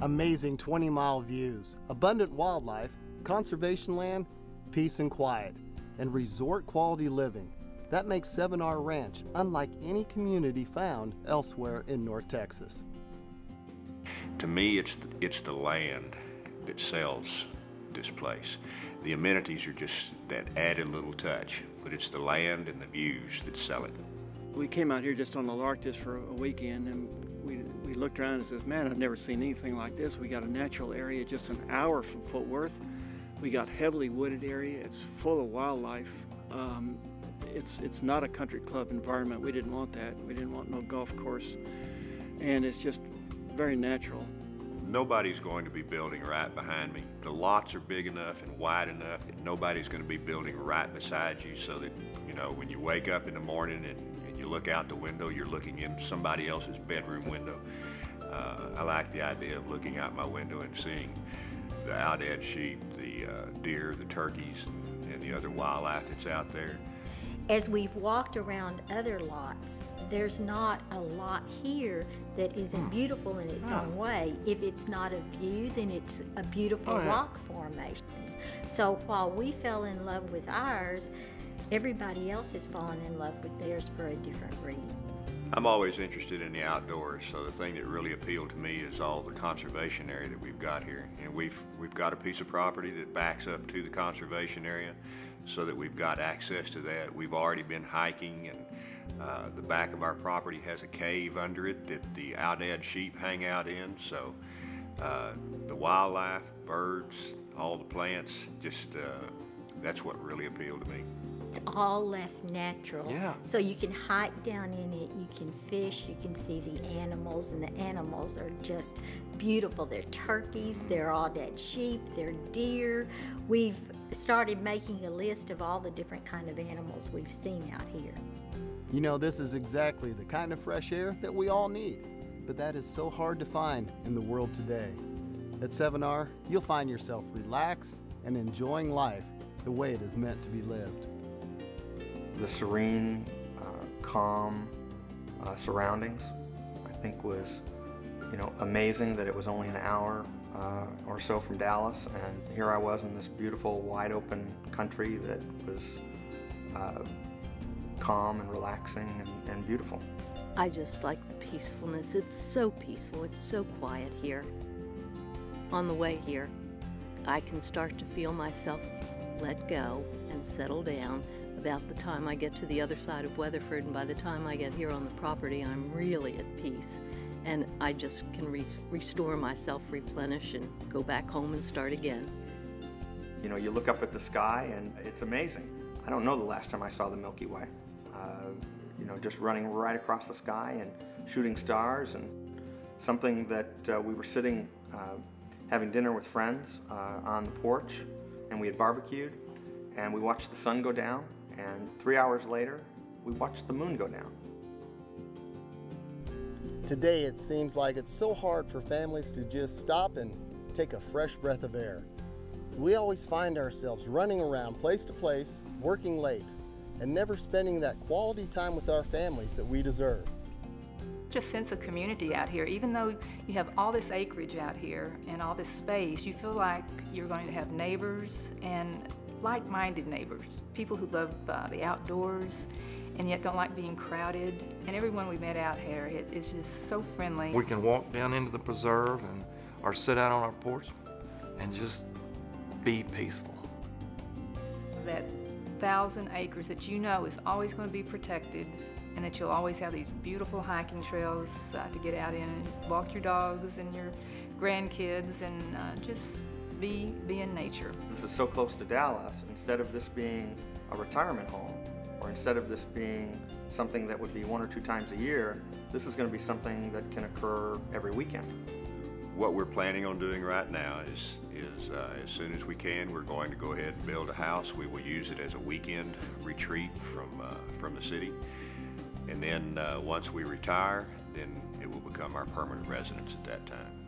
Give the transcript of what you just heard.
Amazing 20-mile views, abundant wildlife, conservation land, peace and quiet, and resort quality living. That makes 7R Ranch unlike any community found elsewhere in North Texas. To me, it's the land that sells this place. The amenities are just that added little touch, but it's the land and the views that sell it. We came out here just on the lark just for a weekend, and we looked around and said, man, I've never seen anything like this. We got a natural area just an hour from Fort Worth. We got heavily wooded area. It's full of wildlife. It's not a country club environment. We didn't want that. We didn't want no golf course. And it's just very natural. Nobody's going to be building right behind me. The lots are big enough and wide enough that nobody's going to be building right beside you, so that, you know, when you wake up in the morning and you look out the window, you're looking in somebody else's bedroom window. I like the idea of looking out my window and seeing the outad sheep, the deer, the turkeys, and the other wildlife that's out there. As we've walked around other lots, there's not a lot here that isn't beautiful in its own way. If it's not a view, then it's a beautiful rock formations. So while we fell in love with ours, everybody else has fallen in love with theirs for a different reason. I'm always interested in the outdoors, so the thing that really appealed to me is all the conservation area that we've got here. And we've got a piece of property that backs up to the conservation area, so that we've got access to that. We've already been hiking, and the back of our property has a cave under it that the outad sheep hang out in. So the wildlife, birds, all the plants, just that's what really appealed to me. It's all left natural. Yeah. So you can hike down in it, you can fish, you can see the animals, and the animals are just beautiful. They're turkeys, they're outad sheep, they're deer. We've started making a list of all the different kind of animals we've seen out here. You know, this is exactly the kind of fresh air that we all need, but that is so hard to find in the world today. At 7R, you'll find yourself relaxed and enjoying life the way it is meant to be lived. The serene, calm surroundings, I think, was, you know, amazing that it was only an hour or so from Dallas, and here I was in this beautiful, wide open country that was calm and relaxing and beautiful. I just like the peacefulness. It's so peaceful, it's so quiet here. On the way here, I can start to feel myself let go and settle down. About the time I get to the other side of Weatherford, and by the time I get here on the property, I'm really at peace. And I just can restore myself, replenish, and go back home and start again. You know, you look up at the sky and it's amazing. I don't know the last time I saw the Milky Way. You know, just running right across the sky and shooting stars, and something that we were sitting having dinner with friends on the porch, and we had barbecued, and we watched the sun go down, and 3 hours later, we watched the moon go down. Today, it seems like it's so hard for families to just stop and take a fresh breath of air. We always find ourselves running around place to place, working late, and never spending that quality time with our families that we deserve. Just sense of community out here. Even though you have all this acreage out here and all this space, you feel like you're going to have neighbors, and like-minded neighbors, people who love the outdoors and yet don't like being crowded. And everyone we met out here is just so friendly. We can walk down into the preserve or sit out on our porch and just be peaceful. That 1,000 acres that you know is always going to be protected, and that you'll always have these beautiful hiking trails to get out in and walk your dogs and your grandkids, and just be in nature. This is so close to Dallas. Instead of this being a retirement home, or instead of this being something that would be 1 or 2 times a year, this is going to be something that can occur every weekend. What we're planning on doing right now is as soon as we can, we're going to go ahead and build a house. We will use it as a weekend retreat from the city. And then once we retire, then it will become our permanent residence at that time.